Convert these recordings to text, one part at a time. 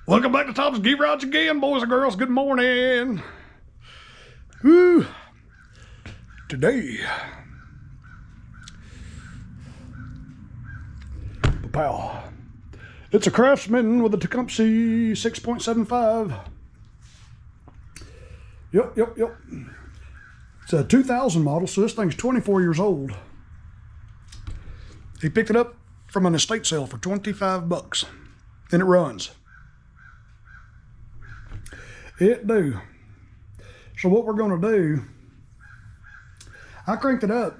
Welcome back to Tom's Gear Rods again, boys and girls. Good morning. Woo. Today, Propel. It's a Craftsman with a Tecumseh 6.75. Yep. It's a 2000 model, so this thing's 24 years old. He picked it up from an estate sale for 25 bucks, and it runs. It do. So what we're gonna do, I cranked it up.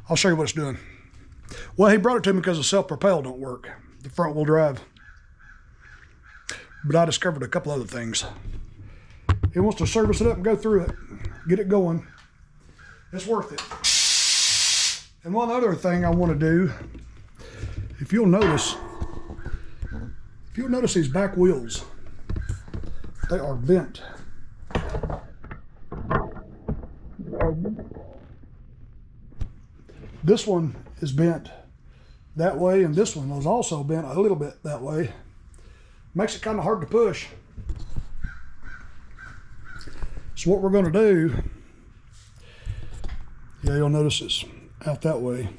I'll show you what it's doing. Well, he brought it to me because the self-propel don't work, the front wheel drive. But I discovered a couple other things. He wants to service it up and go through it, get it going. It's worth it. And one other thing I want to do, if you'll notice these back wheels, they are bent. This one is bent that way, and this one was also bent a little bit that way. Makes it kind of hard to push. So what we're going to do, yeah, you'll notice it's out that way.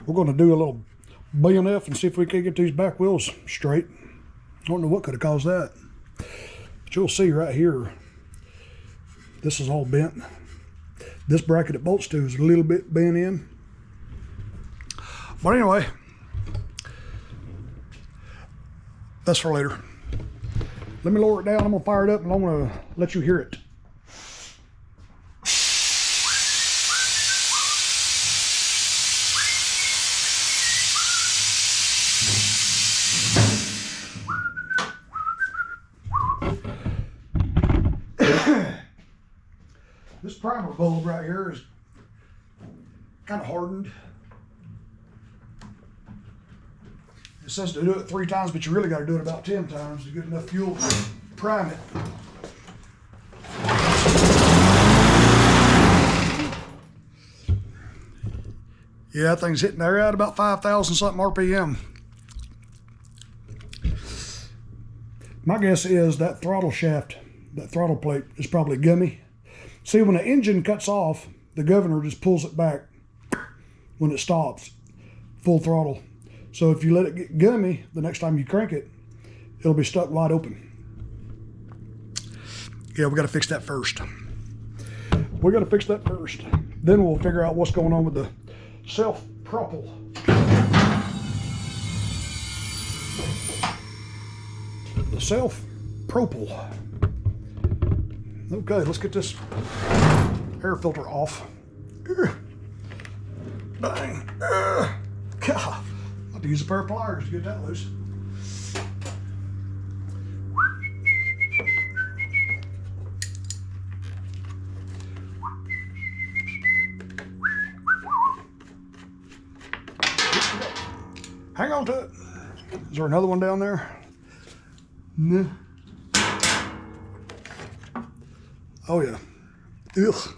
We're going to do a little BNF and see if we can get these back wheels straight. I don't know what could have caused that. But you'll see right here, this is all bent. This bracket it bolts to is a little bit bent in. But anyway, that's for later. Let me lower it down. I'm gonna fire it up and I'm gonna let you hear it. This primer bulb right here is kind of hardened. It says to do it 3 times, but you really got to do it about 10 times to get enough fuel to prime it. Yeah, that thing's hitting there at about 5,000 something RPM. My guess is that throttle shaft, that throttle plate is probably gummy. See, when the engine cuts off, the governor just pulls it back when it stops, full throttle. So if you let it get gummy, the next time you crank it, it'll be stuck wide open. Yeah, we got to fix that first. Then we'll figure out what's going on with the self-propel. The self-propel. Okay, let's get this air filter off. Dang. God. I'll have to use a pair of pliers to get that loose. Hang on to it. Is there another one down there? No. Oh yeah. Ugh.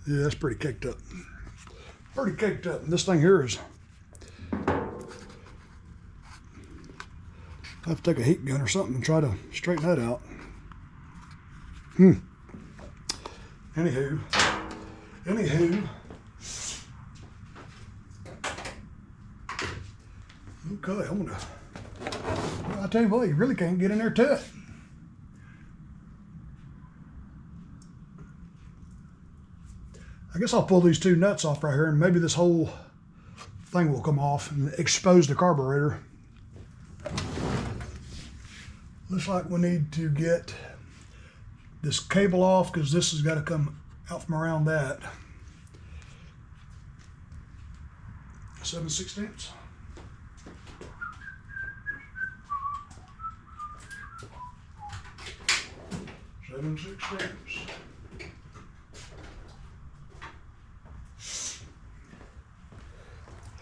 Yeah, that's pretty caked up. And this thing here is, I have to take a heat gun or something and try to straighten that out. Anywho. Okay, I'm gonna, well, I tell you what, you really can't get in there to it. I guess I'll pull these 2 nuts off right here and maybe this whole thing will come off and expose the carburetor. Looks like we need to get this cable off because this has got to come out from around that. 7/16.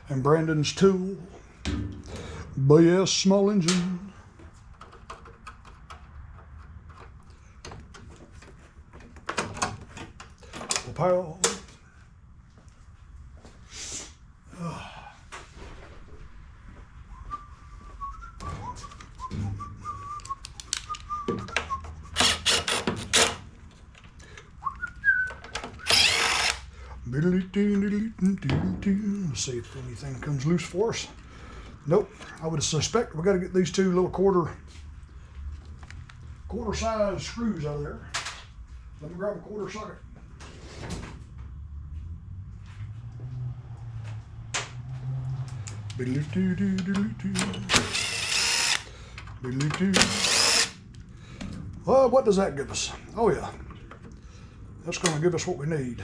And Brandon's tool, BS small engine. Propel. Let's see if anything comes loose for us. Nope. I would suspect we got to get these two little quarter size screws out of there. Let me grab a quarter socket. Well, what does that give us? Oh yeah, that's going to give us what we need.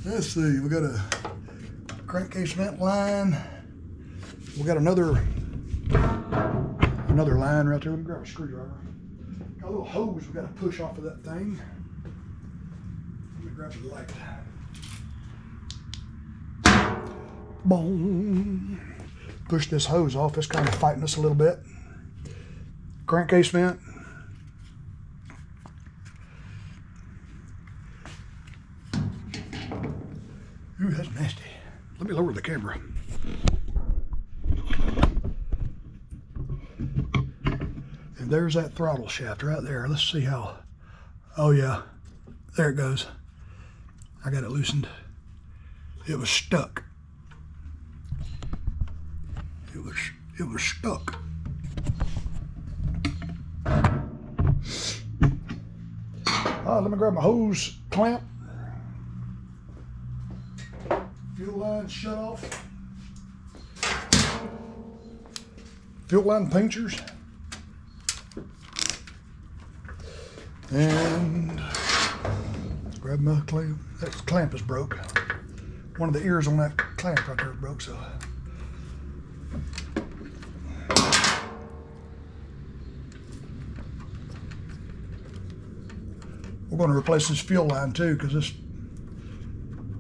Let's see, we got a crankcase vent line. We got another line right there. Let me grab a screwdriver. Got a little hose we got to push off of that thing. Let me grab the light. Boom. Push this hose off. It's kind of fighting us a little bit. Crankcase vent. Ooh, that's nasty. Let me lower the camera. And there's that throttle shaft right there. Let's see how. Oh yeah, there it goes. I got it loosened. It was stuck. It was stuck. Let me grab my hose clamp. Fuel line shut off. Fuel line pinchers. And grab my clamp. That clamp is broke. One of the ears on that clamp right there broke, so. We're going to replace this fuel line too, because it's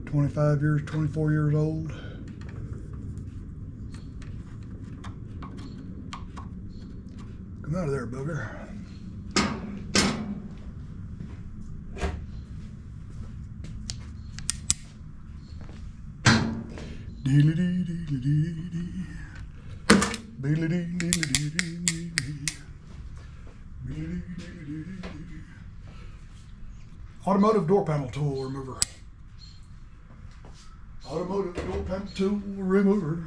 25 years, 24 years old. Come out of there, booger. Automotive door panel tool remover. Automotive door panel tool remover.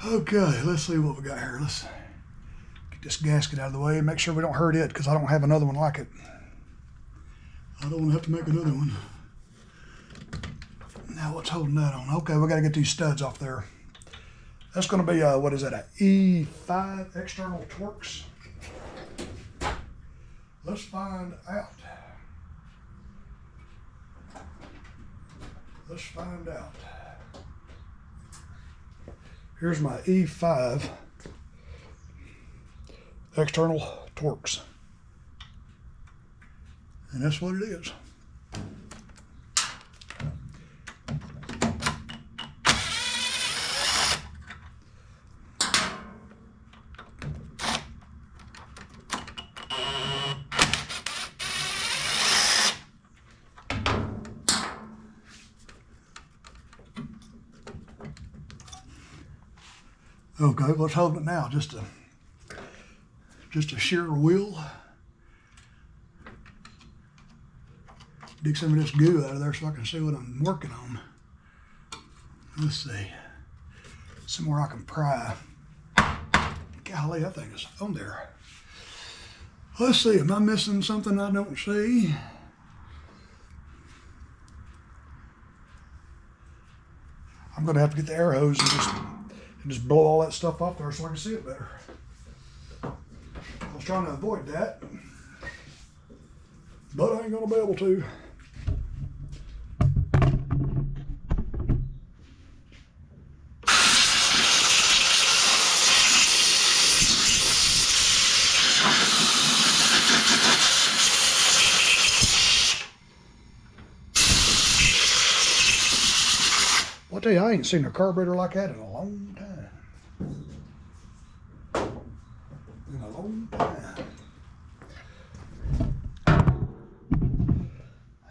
Okay, let's see what we got here. Let's get this gasket out of the way and make sure we don't hurt it, because I don't have another one like it. I don't want to have to make another one. Now what's holding that on? Okay, we got to get these studs off there. That's going to be, what is that, an E5 external Torx. Let's find out. Let's find out. Here's my E5 external Torx. And that's what it is. Okay, what's holding it now? Just a shear wheel. Dig some of this goo out of there so I can see what I'm working on. Let's see. Somewhere I can pry. Golly, that thing is on there. Let's see, am I missing something I don't see? I'm gonna have to get the air hose and just blow all that stuff off there so I can see it better. I was trying to avoid that, but I ain't gonna be able to. I'll tell you, I ain't seen a carburetor like that in a long time. In a long time.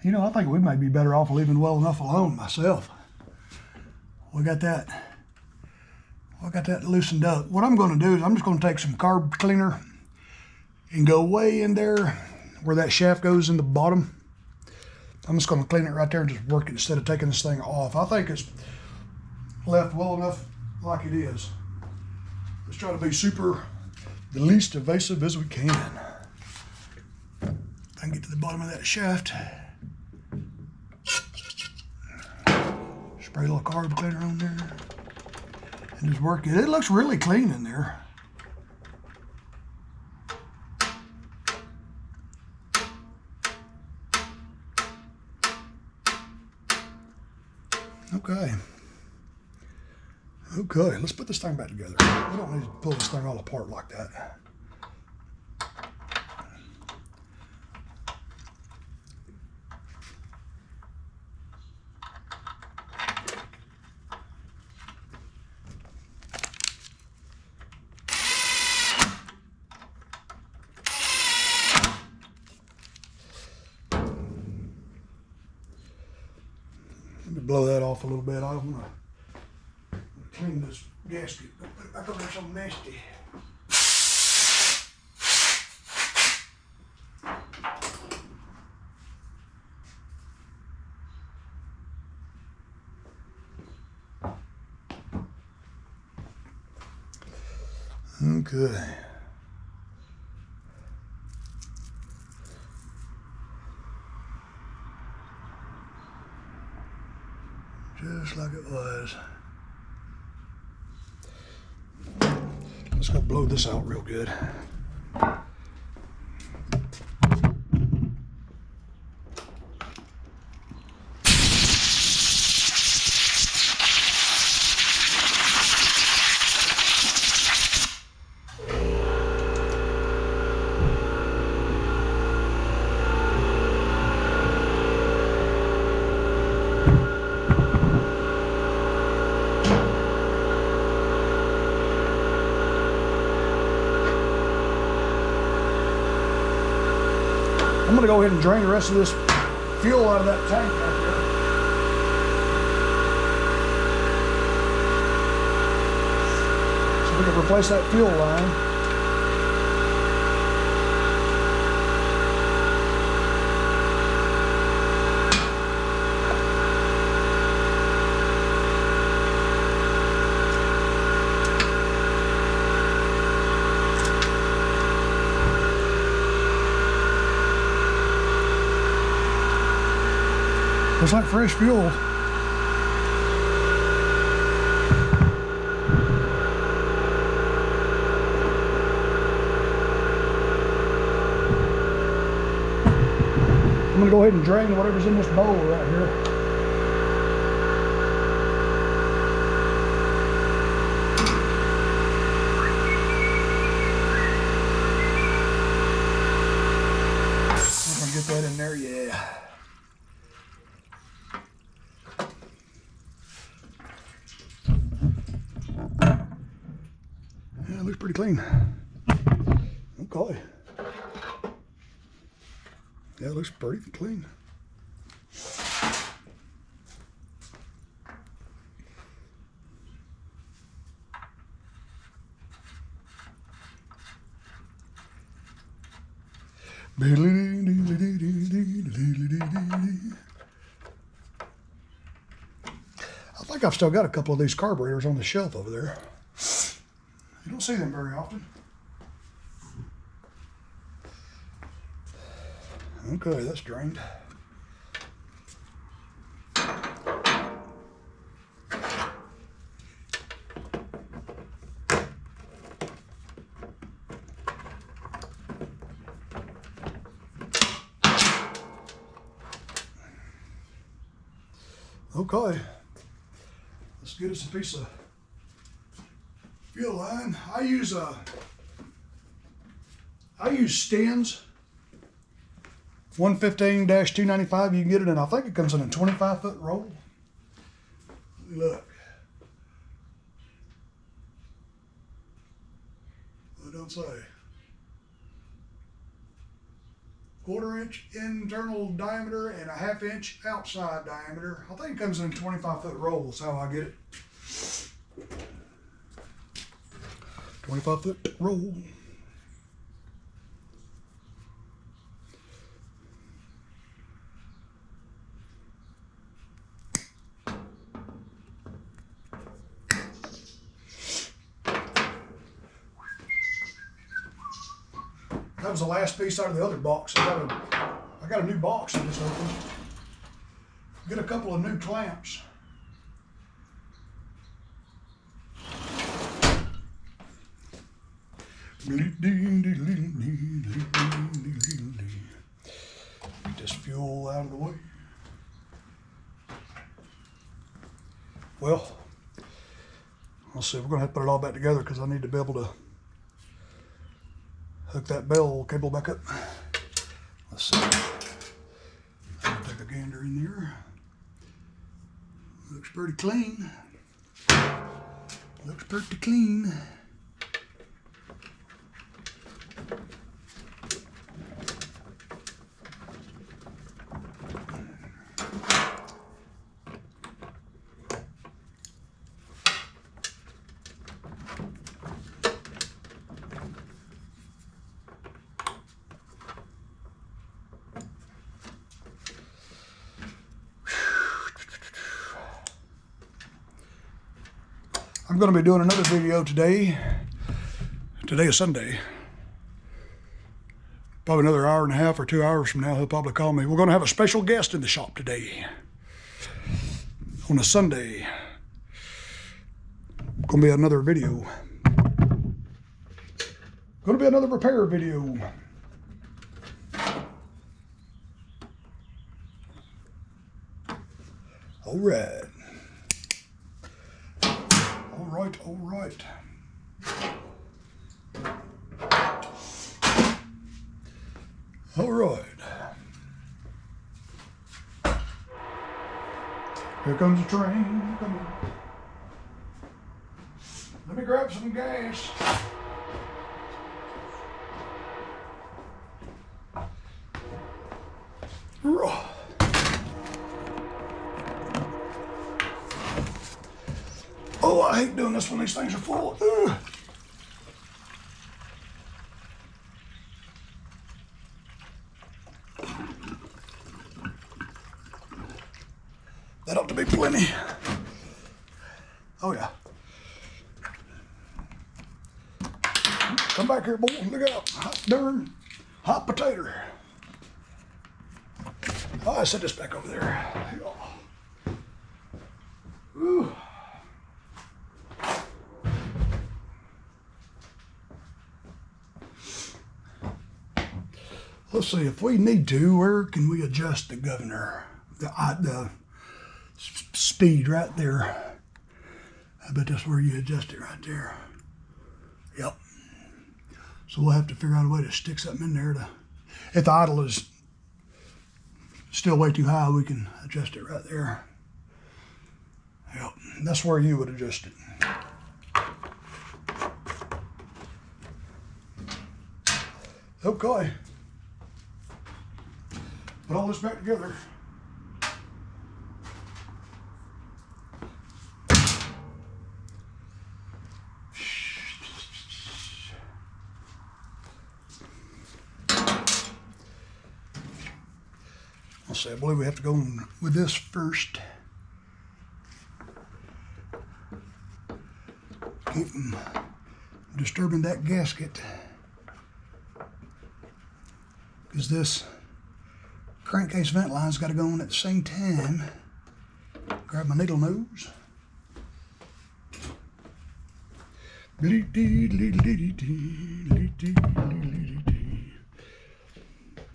You know, I think we might be better off leaving well enough alone myself. We got that got that loosened up. What I'm going to do is I'm just going to take some carb cleaner and go way in there where that shaft goes in the bottom. I'm just going to clean it right there and just work it instead of taking this thing off. I think it's left well enough like it is. Let's try to be the least invasive as we can. If I can get to the bottom of that shaft. Spray a little carb cleaner on there and just work it. It looks really clean in there. Okay. Okay, let's put this thing back together. We don't need to pull this thing all apart like that. Let me blow that off a little bit. I want to clean this gasket. Don't put it back over there so nasty. Okay. Just like it was. Let's go blow this out real good. I'm going to go ahead and drain the rest of this fuel out of that tank right there. So we can replace that fuel line. Looks like fresh fuel. I'm going to go ahead and drain whatever's in this bowl right here. I'm going to get that in there, yeah. Yeah, it looks pretty clean. Okay. Yeah, it looks pretty clean. I think I've still got a couple of these carburetors on the shelf over there. You don't see them very often. Okay, that's drained. Okay, let's get us a piece of fuel line. I use Sten's 115-295. You can get it in, I think it comes in a 25-foot roll. Let me look. I don't say. 1/4 inch internal diameter and a 1/2 inch outside diameter. I think it comes in a 25-foot roll is how I get it. 25-foot roll. That was the last piece out of the other box. I got a new box I just opened. Get a couple of new clamps. Get this fuel out of the way. Well, let's see, we're gonna have to put it all back together because I need to be able to hook that bell cable back up. Let's see. I'll take a gander in there. Looks pretty clean. Looks pretty clean. I'm going to be doing another video today. Today is Sunday. Probably another hour and a half or 2 hours from now, he'll probably call me. We're going to have a special guest in the shop today. On a Sunday. Going to be another video. Going to be another repair video. All right. All right. All right. Here comes the train. Come on. Let me grab some gas. Oh, I hate doing this when these things are full. Ugh. That ought to be plenty. Oh yeah. Come back here, boy. Look out. Hot darn hot potato. Oh, I set this back over there. Ooh. Let's see, if we need to, where can we adjust the governor? The speed right there. I bet that's where you adjust it right there. Yep. So we'll have to figure out a way to stick something in there to, if the idle is still way too high, we can adjust it right there. Yep, that's where you would adjust it. Okay. Put all this back together. Let's see, I believe we have to go with this first. Keep from disturbing that gasket. Because this crankcase vent line's got to go on at the same time. Grab my needle nose.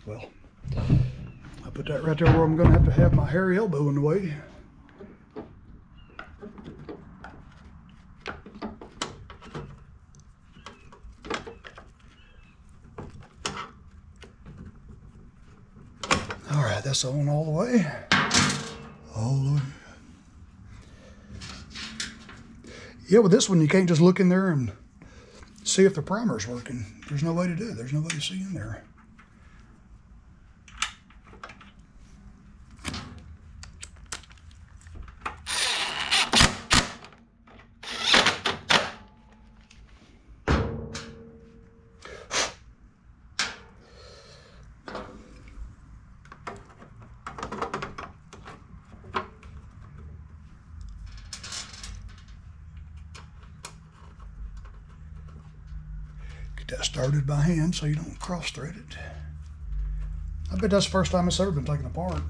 Well, I put that right there where I'm going to have my hairy elbow in the way. All right, that's on all the way. All the way. Yeah, with this one, you can't just look in there and see if the primer's working. There's no way to do it. There's no way to see in there. Get that started by hand so you don't cross thread it. I bet that's the first time it's ever been taken apart.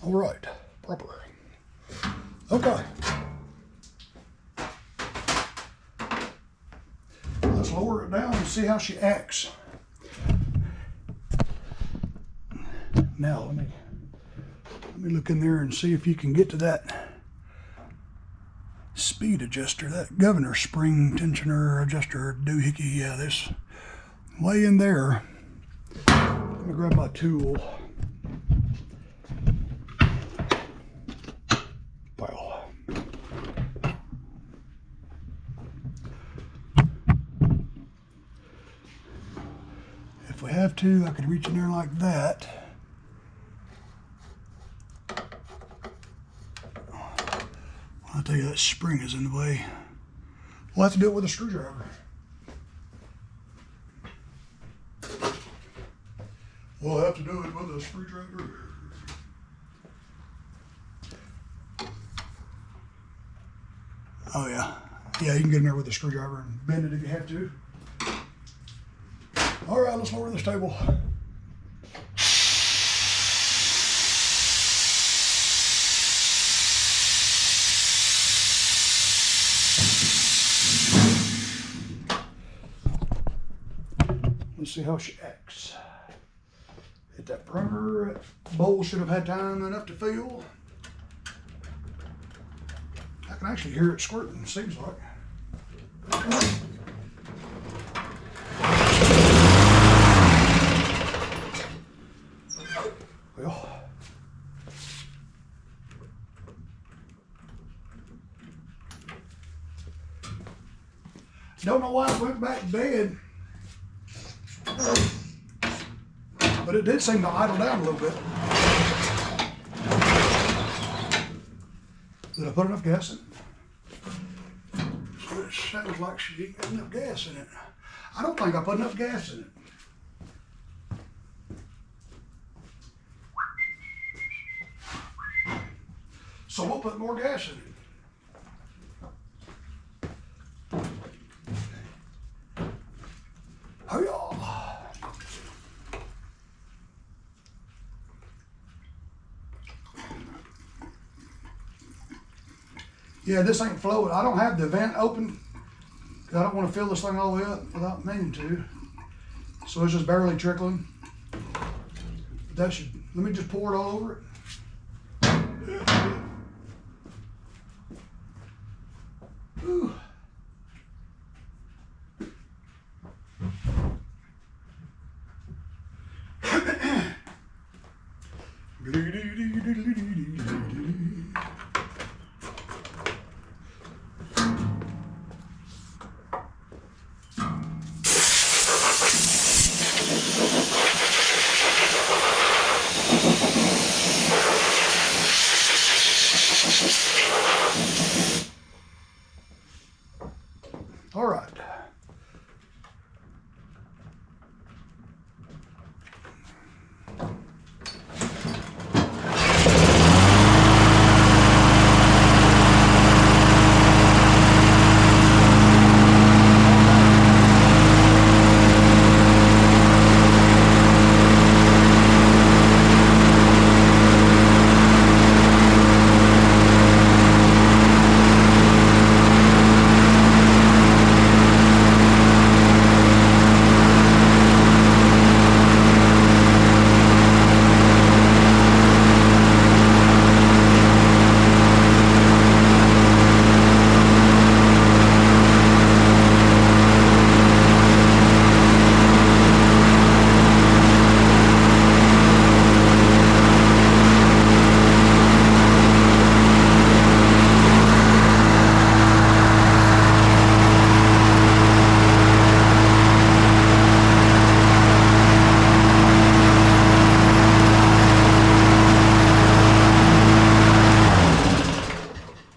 All right, proper. Okay. Let's lower it down and see how she acts. Now let me look in there and see if you can get to that speed adjuster, that governor spring tensioner adjuster doohickey. Yeah, this way in there. Let me grab my tool. Wow. If we have to, I could reach in there like that. I'll tell you, that spring is in the way. We'll have to do it with a screwdriver. We'll have to do it with a screwdriver. Oh yeah. Yeah, you can get in there with a screwdriver and bend it if you have to. All right, let's lower this table. Let's see how she acts. Hit that primer. That bowl should have had time enough to fill. I can actually hear it squirting, seems like. Well, don't know why I went back to bed. But it did seem to idle down a little bit. Did I put enough gas in it? It sounds like she didn't get enough gas in it. I don't think I put enough gas in it. So we'll put more gas in it. Yeah, this ain't flowing. I don't have the vent open because I don't want to fill this thing all the way up without meaning to. So it's just barely trickling. But that should, let me just pour it all over it. Ooh. All right.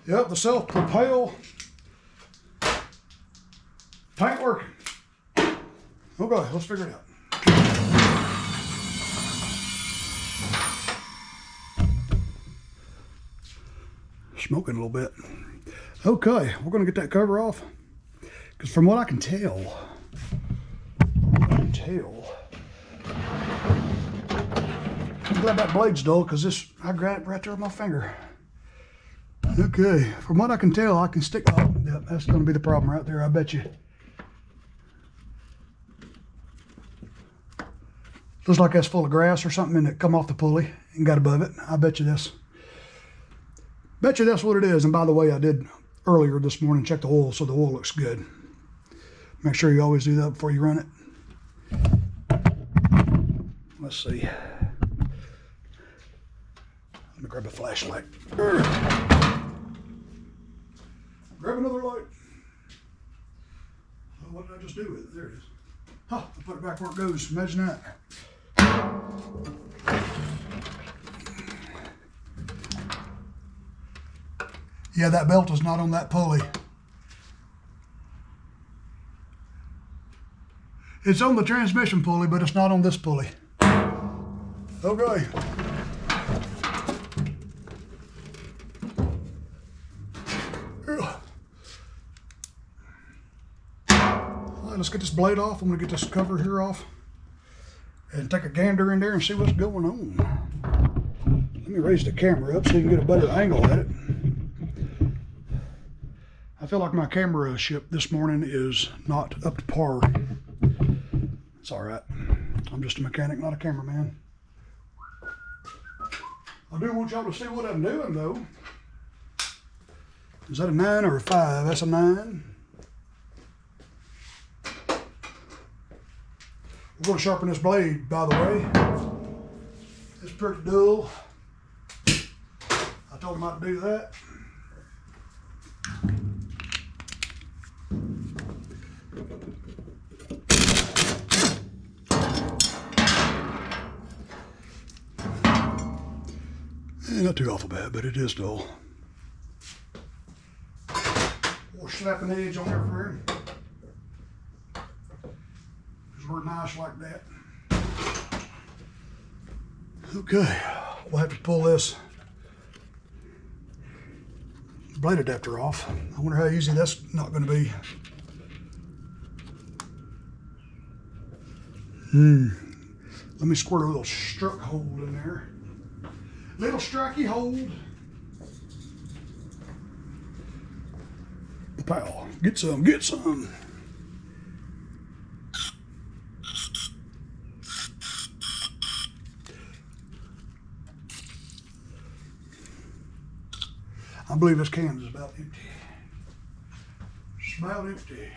Yep, the self-propel tank working. Okay, let's figure it out. Smoking a little bit. Okay, we're gonna get that cover off. Because from what I can tell, I'm glad that blade's dull because I grabbed it right there with my finger. Okay, from what I can tell, I can stick, oh, yep, that's gonna be the problem right there, I bet you. Looks like that's full of grass or something and it come off the pulley and got above it. I bet you that's what it is. And by the way, I did earlier this morning check the oil, so the oil looks good. Make sure you always do that before you run it. Let's see. Let me grab a flashlight. Grab another light. Oh, what did I just do with it? There it is. Huh, I put it back where it goes. Imagine that. Yeah, that belt is not on that pulley. It's on the transmission pulley, but it's not on this pulley. Okay. All right, let's get this blade off. I'm gonna get this cover here off and take a gander in there and see what's going on. Let me raise the camera up so you can get a better angle at it. I feel like my camera ship this morning is not up to par. It's all right. I'm just a mechanic, not a cameraman. I do want y'all to see what I'm doing though. Is that a 9 or a 5? That's a 9. We're going to sharpen this blade, by the way. It's pretty dull. I told him not to do that. Not too awful bad, but it is dull. We'll slap an edge on there for him. Because we're nice like that. Okay, we'll have to pull this blade adapter off. I wonder how easy that's not going to be. Let me squirt a little struck hold in there. Little strucky hold. Propel. Get some, get some. I believe this can is about empty. It's about empty.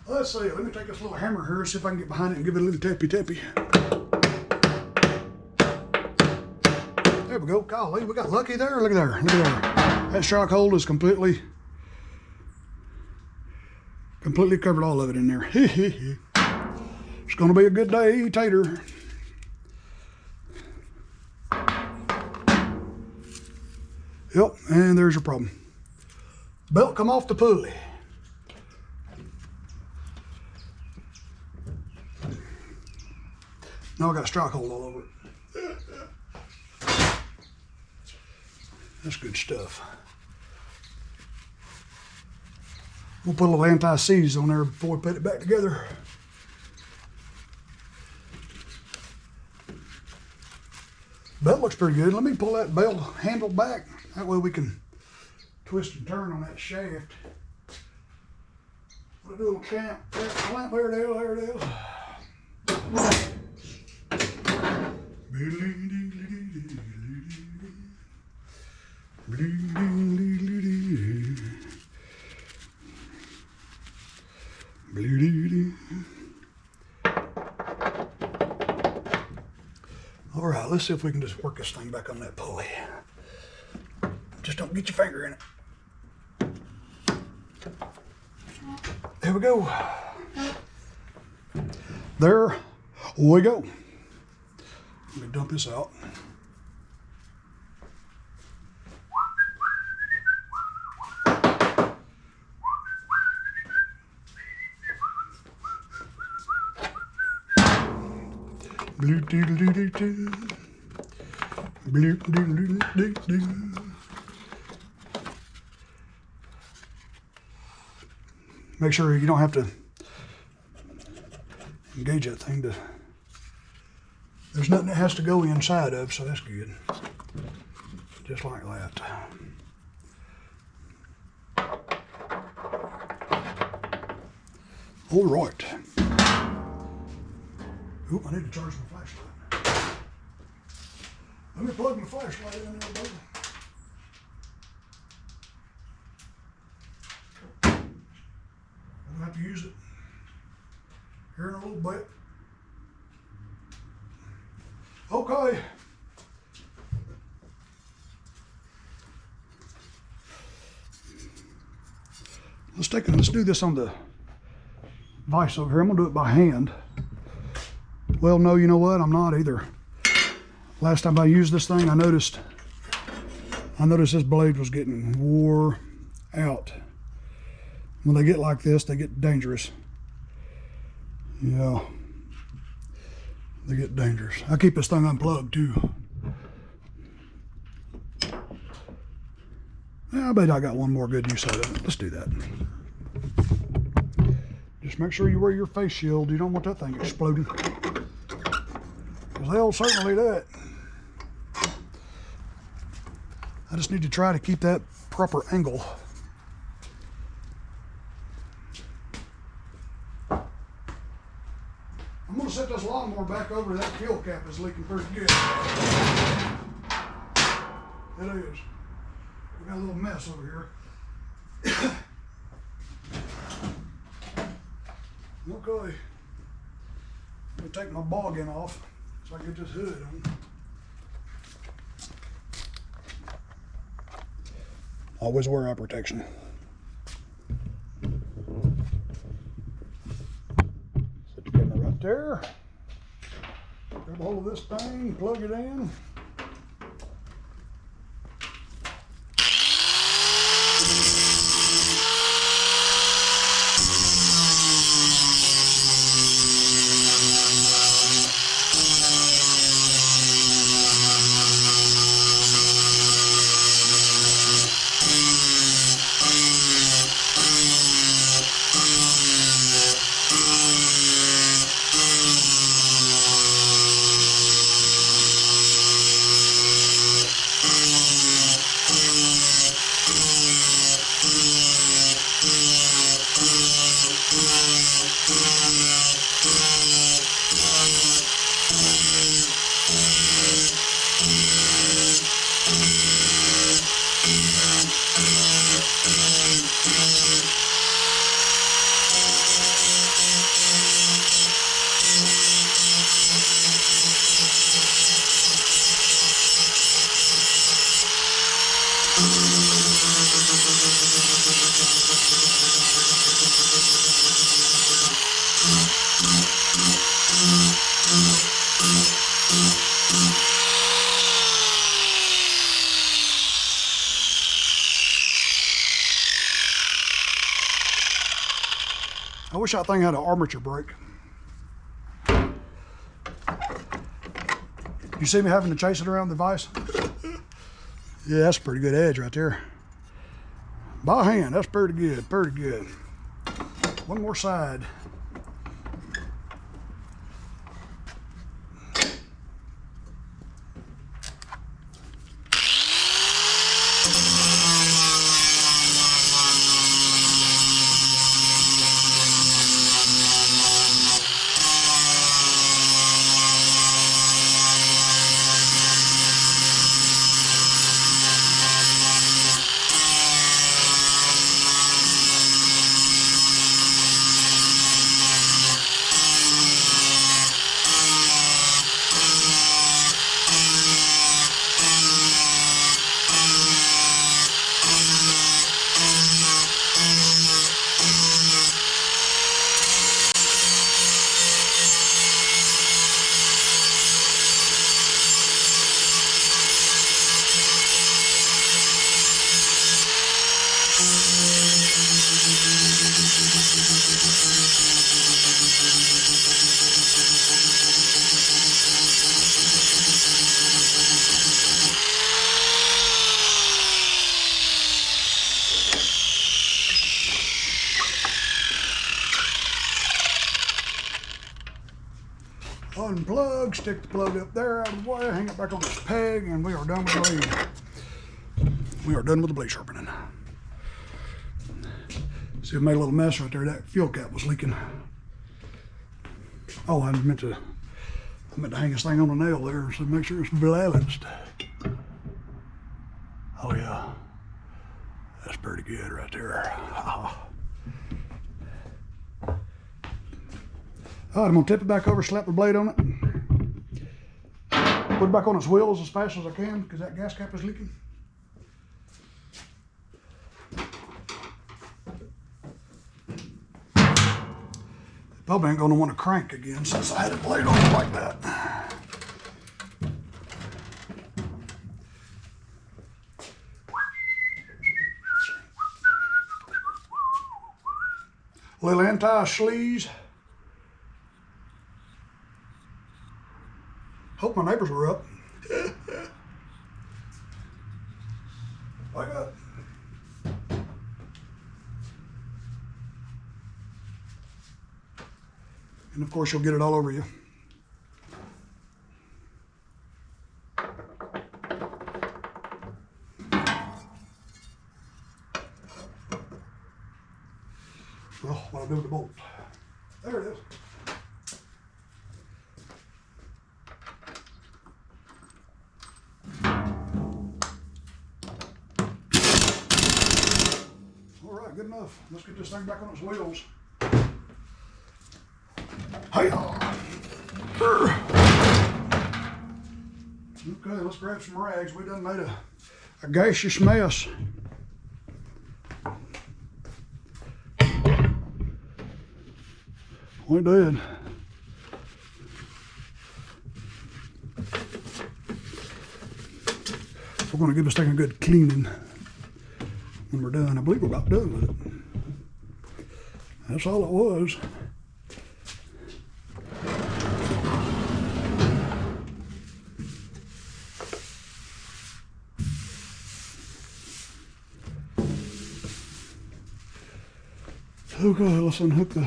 Let's see, let me take this little hammer here, see if I can get behind it and give it a little tappy tappy. There we go, golly, we got lucky there. Look at there, look at there. That shock hold is completely covered all of it in there. It's gonna be a good day, tater. Yep, and there's your problem. Belt come off the pulley. Now I got a strike hold all over it. That's good stuff. We'll put a little anti-seize on there before we put it back together. Belt looks pretty good. Let me pull that belt handle back. That way we can twist and turn on that shaft. Put a little clamp. There it is, there it is. All right, let's see if we can just work this thing back on that pulley. Just don't get your finger in it. There we go. There we go. Let me dump this out. Bloop doodle doodle doo. Bloop doodle doodle doo. Make sure you don't have to engage that thing to. There's nothing that has to go inside of, so that's good. Just like that. All right. Oop, I need to charge my flashlight. Let me plug my flashlight in there, baby. I'm gonna have to use it here in a little bit. Okay. Let's do this on the vise over here. I'm gonna do it by hand. Well, no, you know what? I'm not either. Last time I used this thing, I noticed this blade was getting wore out. When they get like this, they get dangerous. Yeah, they get dangerous. I keep this thing unplugged too. Yeah, I bet I got one more good use out of it. Let's do that. Just make sure you wear your face shield. You don't want that thing exploding. Because they'll certainly do it. I just need to try to keep that proper angle. I'm going to set this lawnmower back over. That fuel cap is leaking pretty good. It is. We got a little mess over here. Okay. I'm going to take my boggin off so I can get this hood on. Always wear eye protection. Set the camera right there. Grab a hold of this thing, plug it in. I wish that thing had an armature brake. You see me having to chase it around the vise? Yeah, that's a pretty good edge right there. By hand, that's pretty good, pretty good. One more side. Unplug, stick the plug up there out of the way, hang it back on this peg, and we are done with the blade. We are done with the blade sharpening. See, I made a little mess right there. That fuel cap was leaking. Oh, I meant to hang this thing on a nail there, so make sure it's balanced. Oh yeah, that's pretty good right there. All right, I'm gonna tip it back over, slap the blade on it. Put it back on its wheels as fast as I can because that gas cap is leaking. Probably ain't gonna want to crank again since I had a blade on it like that. Little anti-sleaze. Hope my neighbors were up. Wake up. And of course you'll get it all over you. Well, what I do with the bolt. There it is. Good enough. Let's get this thing back on its wheels. Hi-ya! Okay, let's grab some rags. We done made a gaseous mess. We did. We're going to give this thing a good cleaning when we're done. I believe we're about done with it. That's all it was. Okay, let's unhook the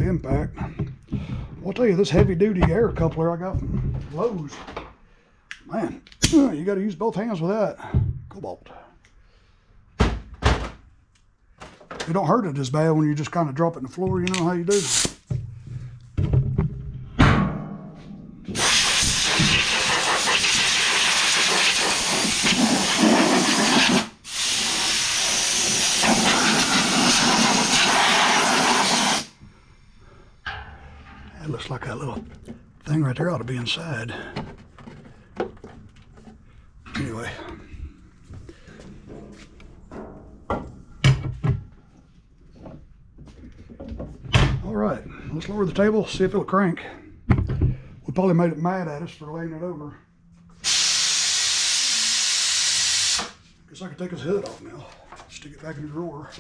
impact. I'll tell you, this heavy duty air coupler I got from Lowe's, man, you got to use both hands with that. Cobalt. It don't hurt it as bad when you just kind of drop it in the floor. You know how you do. That looks like that little thing right there ought to be inside. Anyway. All right, let's lower the table, see if it'll crank. We probably made it mad at us for laying it over. Guess I can take his hood off now. Stick it back in the drawer.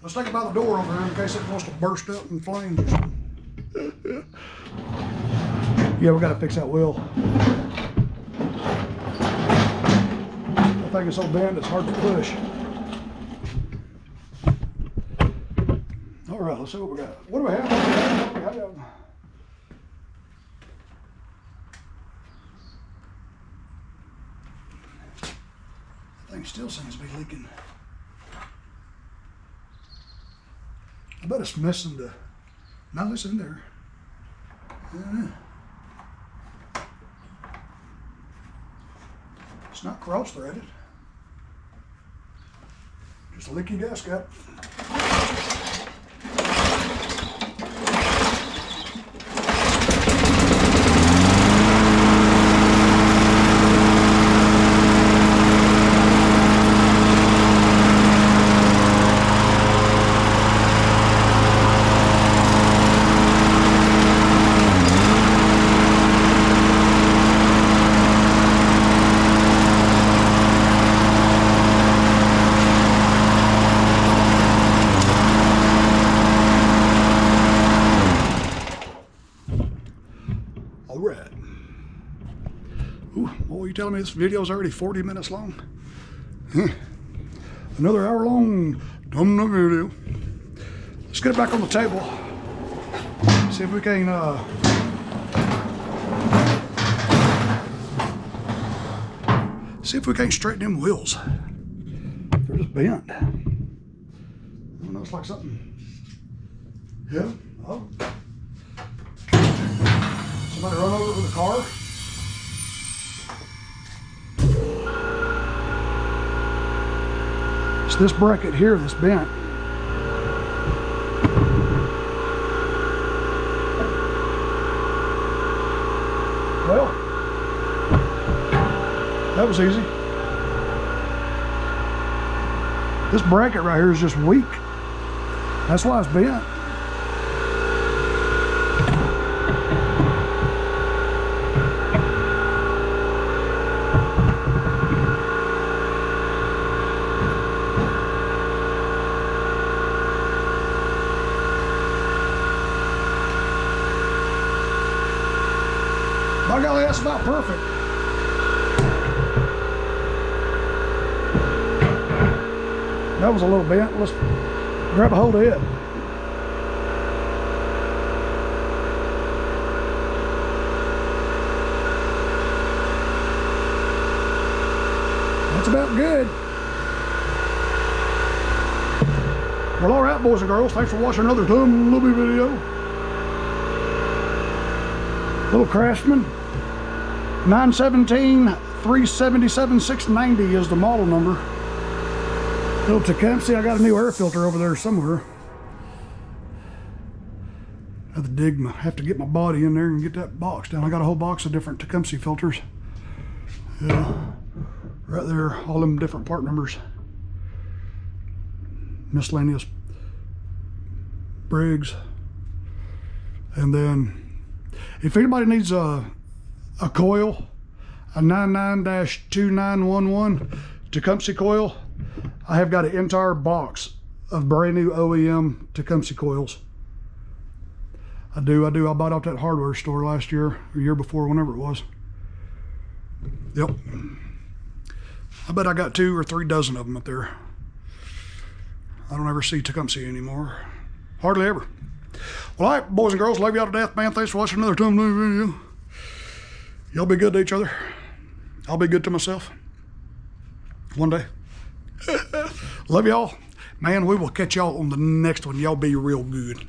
Let's take it by the door over here in case it wants to burst up in flames or something. Yeah, we gotta fix that wheel. I think it's so bent it's hard to push. All right, let's see what we got. What do we have? What do we have? That thing still seems to be leaking. I bet it's missing the, no, it's in there. Yeah. It's not cross-threaded. Just a leaky gas cap. Ooh, boy, you telling me this video is already 40 minutes long? Another hour long video. Let's get it back on the table. See if we can straighten them wheels. They're just bent. I don't know, it's like something. Yeah. Oh. Somebody run over with a car. It's this bracket here that's bent. Well, that was easy. This bracket right here is just weak. That's why it's bent. By golly, that's about perfect. That was a little bent. Let's grab a hold of it. That's about good. Well, all right, boys and girls. Thanks for watching another Tumbleweed video. Little Craftsman. 917-377-690 is the model number. Little Tecumseh. I got a new air filter over there somewhere. I have to get my body in there and get that box down. I got a whole box of different Tecumseh filters. Yeah, right there, all them different part numbers. Miscellaneous Briggs. And then, if anybody needs a coil, a 99-2911 Tecumseh coil, I have got an entire box of brand new OEM Tecumseh coils. I do. I bought off that hardware store last year, or year before, whenever it was. Yep. I bet I got 2 or 3 dozen of them up there. I don't ever see Tecumseh anymore. Hardly ever. Well, all right, boys and girls, love y'all to death, man. Thanks for watching another Tumbleweed video. Y'all be good to each other. I'll be good to myself. One day. Love y'all. Man, we will catch y'all on the next one. Y'all be real good.